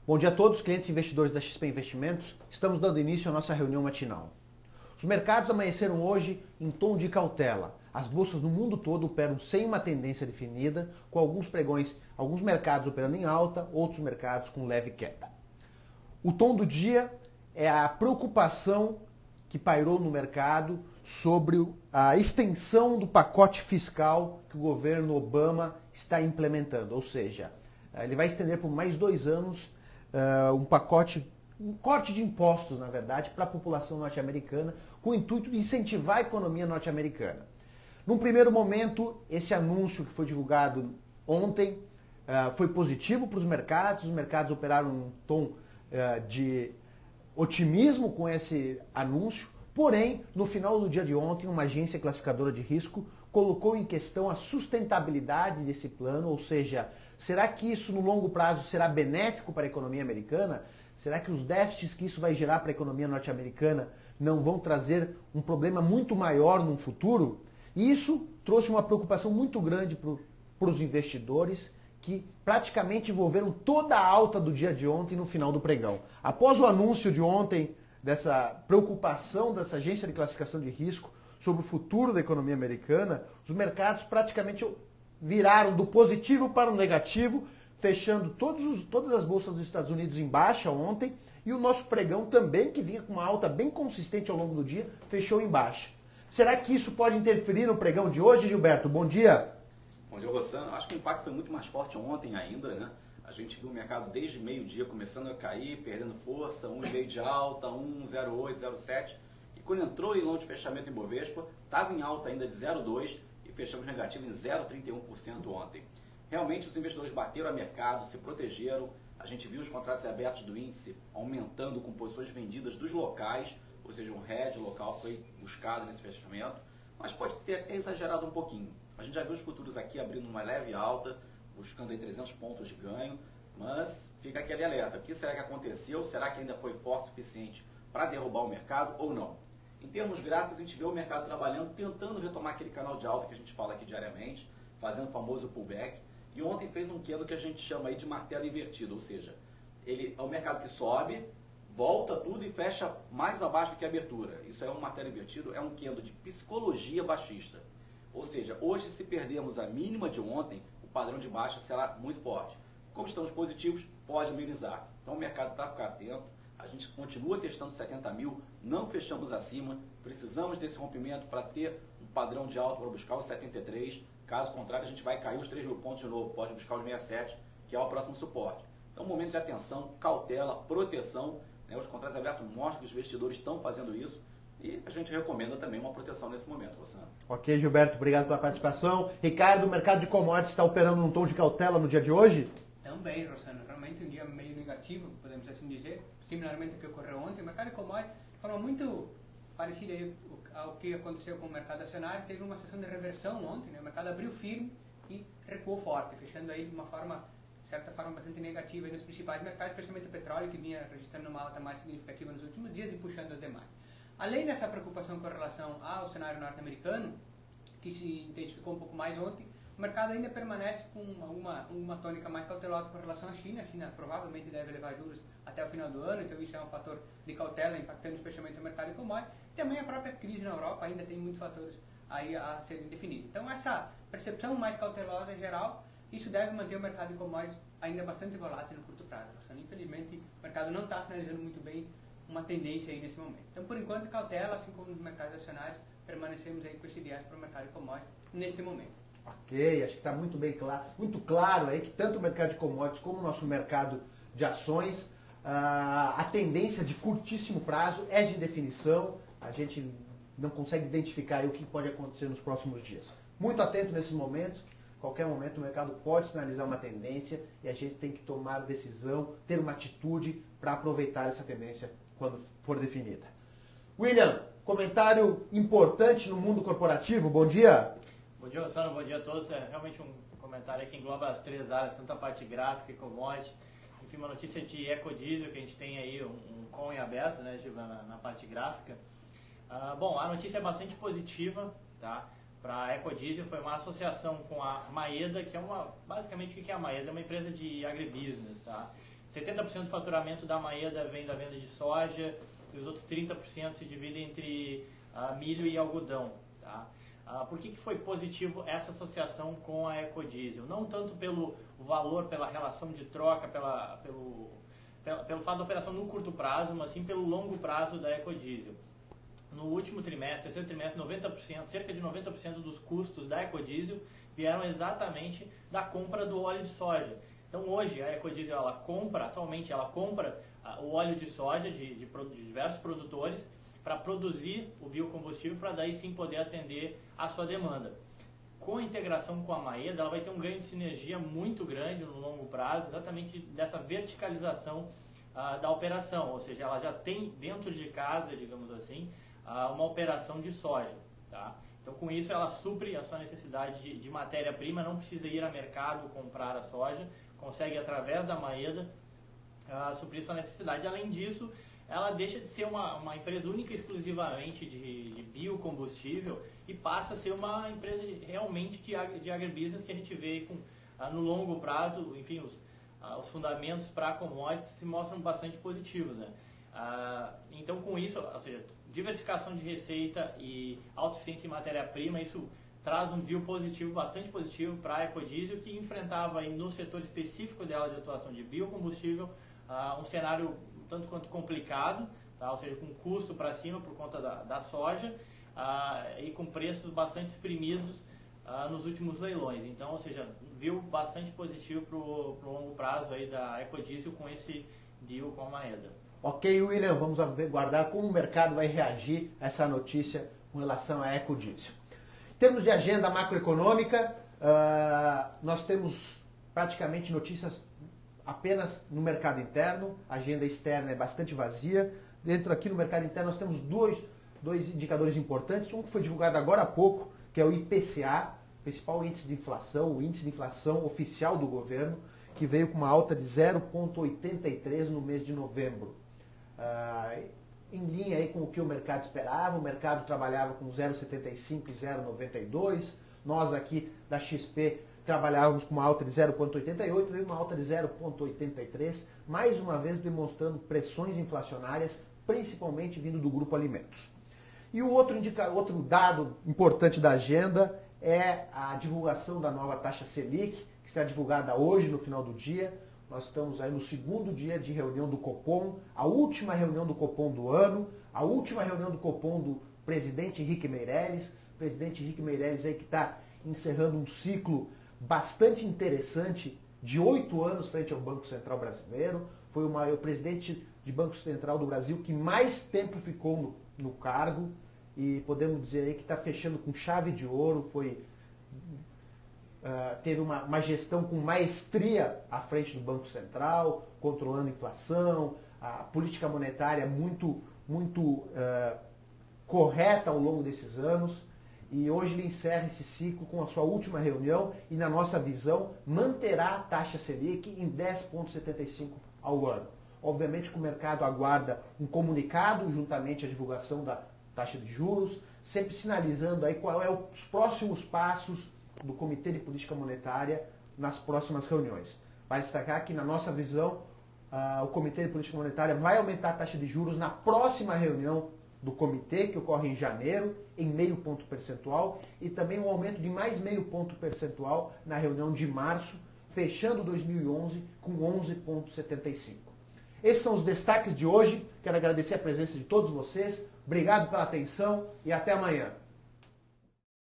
Bom dia a todos, clientes e investidores da XP Investimentos. Estamos dando início à nossa reunião matinal. Os mercados amanheceram hoje em tom de cautela. As bolsas no mundo todo operam sem uma tendência definida, com alguns mercados operando em alta, outros mercados com leve queda. O tom do dia é a preocupação que pairou no mercado sobre a extensão do pacote fiscal que o governo Obama está implementando. Ou seja, ele vai estender por mais 2 anos um corte de impostos, na verdade, para a população norte-americana, com o intuito de incentivar a economia norte-americana. Num primeiro momento, esse anúncio que foi divulgado ontem foi positivo para os mercados operaram num tom de otimismo com esse anúncio, porém, no final do dia de ontem, uma agência classificadora de risco colocou em questão a sustentabilidade desse plano, ou seja, será que isso no longo prazo será benéfico para a economia americana? Será que os déficits que isso vai gerar para a economia norte-americana não vão trazer um problema muito maior no futuro? E isso trouxe uma preocupação muito grande para os investidores, que praticamente envolveram toda a alta do dia de ontem no final do pregão. Após o anúncio de ontem dessa preocupação dessa agência de classificação de risco sobre o futuro da economia americana, os mercados praticamente viraram do positivo para o negativo, fechando todas as bolsas dos Estados Unidos em baixa ontem, e o nosso pregão também, que vinha com uma alta bem consistente ao longo do dia, fechou em baixa. Será que isso pode interferir no pregão de hoje, Gilberto? Bom dia! Bom dia, Rossano. Acho que o impacto foi muito mais forte ontem ainda, né? A gente viu o mercado desde meio-dia começando a cair, perdendo força, 1,5 de alta, 1,08, 0,7. E quando entrou o leilão de fechamento em Bovespa, estava em alta ainda de 0,2 e fechamos negativo em 0,31% ontem. Realmente os investidores bateram a mercado, se protegeram. A gente viu os contratos abertos do índice aumentando com posições vendidas dos locais, ou seja, um hedge local foi buscado nesse fechamento, mas pode ter até exagerado um pouquinho. A gente já viu os futuros aqui abrindo uma leve alta, buscando aí 300 pontos de ganho, mas fica aquele alerta. O que será que aconteceu? Será que ainda foi forte o suficiente para derrubar o mercado ou não? Em termos gráficos, a gente vê o mercado trabalhando, tentando retomar aquele canal de alta que a gente fala aqui diariamente, fazendo o famoso pullback. E ontem fez um candle que a gente chama aí de martelo invertido, ou seja, ele é um mercado que sobe, volta tudo e fecha mais abaixo que a abertura. Isso é um martelo invertido, é um candle de psicologia baixista. Ou seja, hoje se perdermos a mínima de ontem, o padrão de baixa será muito forte. Como estamos positivos, pode amenizar. Então o mercado para ficar atento, a gente continua testando 70 mil, não fechamos acima, precisamos desse rompimento para ter um padrão de alta para buscar os 73, caso contrário a gente vai cair os 3 mil pontos de novo, pode buscar os 67, que é o próximo suporte. Então momento de atenção, cautela, proteção, né? Os contratos abertos mostram que os investidores estão fazendo isso, e a gente recomenda também uma proteção nesse momento, Rossano. Ok, Gilberto, obrigado pela participação. Ricardo, o mercado de commodities está operando num tom de cautela no dia de hoje? Também, Rossano, realmente um dia meio negativo, podemos assim dizer, similarmente ao que ocorreu ontem. O mercado de commodities, de forma muito parecida ao que aconteceu com o mercado acionário, teve uma sessão de reversão ontem, né? O mercado abriu firme e recuou forte, fechando aí de uma forma, de certa forma, bastante negativa nos principais mercados, especialmente o petróleo, que vinha registrando uma alta mais significativa nos últimos dias e puxando os demais. Além dessa preocupação com relação ao cenário norte-americano, que se intensificou um pouco mais ontem, o mercado ainda permanece com uma tônica mais cautelosa com relação à China. A China provavelmente deve elevar juros até o final do ano, então isso é um fator de cautela impactando especialmente o mercado de commodities. Também a própria crise na Europa ainda tem muitos fatores aí a serem definidos. Então essa percepção mais cautelosa em geral, isso deve manter o mercado de commodities ainda bastante volátil no curto prazo. Infelizmente o mercado não está sinalizando muito bem uma tendência aí nesse momento. Então, por enquanto, cautela, assim como nos mercados acionários, permanecemos aí com esse viés para o mercado de commodities neste momento. Ok, acho que está muito claro aí que tanto o mercado de commodities como o nosso mercado de ações, a tendência de curtíssimo prazo é de indefinição, a gente não consegue identificar aí o que pode acontecer nos próximos dias. Muito atento nesses momentos, qualquer momento o mercado pode sinalizar uma tendência e a gente tem que tomar decisão, ter uma atitude para aproveitar essa tendência quando for definida. William, comentário importante no mundo corporativo, bom dia. Bom dia, Rossano, bom dia a todos. É realmente um comentário que engloba as 3 áreas, tanto a parte gráfica e commodity. Enfim, uma notícia de ecodiesel, que a gente tem aí um call em aberto, né, Gil, na parte gráfica. Bom, a notícia é bastante positiva, tá? Para a ecodiesel foi uma associação com a Maeda, que é basicamente o que é a Maeda? É uma empresa de agribusiness, tá? 70% do faturamento da Maeda vem da venda de soja e os outros 30% se dividem entre milho e algodão. Tá? Por que foi positivo essa associação com a Ecodiesel? Não tanto pelo valor, pela relação de troca, pelo fato da operação no curto prazo, mas sim pelo longo prazo da Ecodiesel. No último trimestre, terceiro trimestre, 90%, cerca de 90% dos custos da Ecodiesel vieram exatamente da compra do óleo de soja. Então hoje a Ecodiesel atualmente ela compra o óleo de soja de diversos produtores para produzir o biocombustível para daí sim poder atender a sua demanda. Com a integração com a Maeda, ela vai ter um ganho de sinergia muito grande no longo prazo, exatamente dessa verticalização da operação, ou seja, ela já tem dentro de casa, digamos assim, uma operação de soja. Tá? Então com isso ela supre a sua necessidade de matéria-prima, não precisa ir a mercado comprar a soja, consegue através da Maeda suprir sua necessidade. Além disso, ela deixa de ser uma empresa única e exclusivamente de biocombustível e passa a ser uma empresa realmente de agribusiness que a gente vê no longo prazo, enfim, os fundamentos para commodities se mostram bastante positivos. Né? Então com isso, ou seja, diversificação de receita e autossuficiência em matéria-prima, isso traz um view positivo, bastante positivo para a Ecodiesel, que enfrentava aí, no setor específico dela de atuação de biocombustível um cenário tanto quanto complicado, tá? Ou seja, com custo para cima por conta da soja e com preços bastante exprimidos nos últimos leilões. Então, ou seja, viu bastante positivo para o longo prazo aí da Ecodiesel com esse deal com a Maeda. Ok, William, vamos aguardar como o mercado vai reagir a essa notícia com relação à Ecodiesel. Em termos de agenda macroeconômica, nós temos praticamente notícias apenas no mercado interno, a agenda externa é bastante vazia. Dentro aqui no mercado interno nós temos dois indicadores importantes, um que foi divulgado agora há pouco, que é o IPCA, principal índice de inflação, o índice de inflação oficial do governo, que veio com uma alta de 0,83 no mês de novembro. Em linha aí com o que o mercado esperava, o mercado trabalhava com 0,75 e 0,92, nós aqui da XP trabalhávamos com uma alta de 0,88, veio uma alta de 0,83, mais uma vez demonstrando pressões inflacionárias, principalmente vindo do grupo alimentos. E o outro dado importante da agenda é a divulgação da nova taxa Selic, que será divulgada hoje, no final do dia. Nós estamos aí no segundo dia de reunião do Copom, a última reunião do Copom do ano, a última reunião do Copom do presidente Henrique Meirelles. O presidente Henrique Meirelles aí que está encerrando um ciclo bastante interessante de 8 anos frente ao Banco Central Brasileiro. Foi o presidente de Banco Central do Brasil que mais tempo ficou no cargo e podemos dizer aí que está fechando com chave de ouro. Teve uma gestão com maestria à frente do Banco Central, controlando a inflação, a política monetária muito correta ao longo desses anos. E hoje ele encerra esse ciclo com a sua última reunião e, na nossa visão, manterá a taxa Selic em 10,75 ao ano. Obviamente que o mercado aguarda um comunicado juntamente à divulgação da taxa de juros, sempre sinalizando aí qual é os próximos passos do Comitê de Política Monetária nas próximas reuniões. Vai destacar que, na nossa visão, o Comitê de Política Monetária vai aumentar a taxa de juros na próxima reunião do comitê, que ocorre em janeiro, em 0,5 ponto percentual, e também um aumento de mais 0,5 ponto percentual na reunião de março, fechando 2011 com 11,75. Esses são os destaques de hoje. Quero agradecer a presença de todos vocês. Obrigado pela atenção e até amanhã.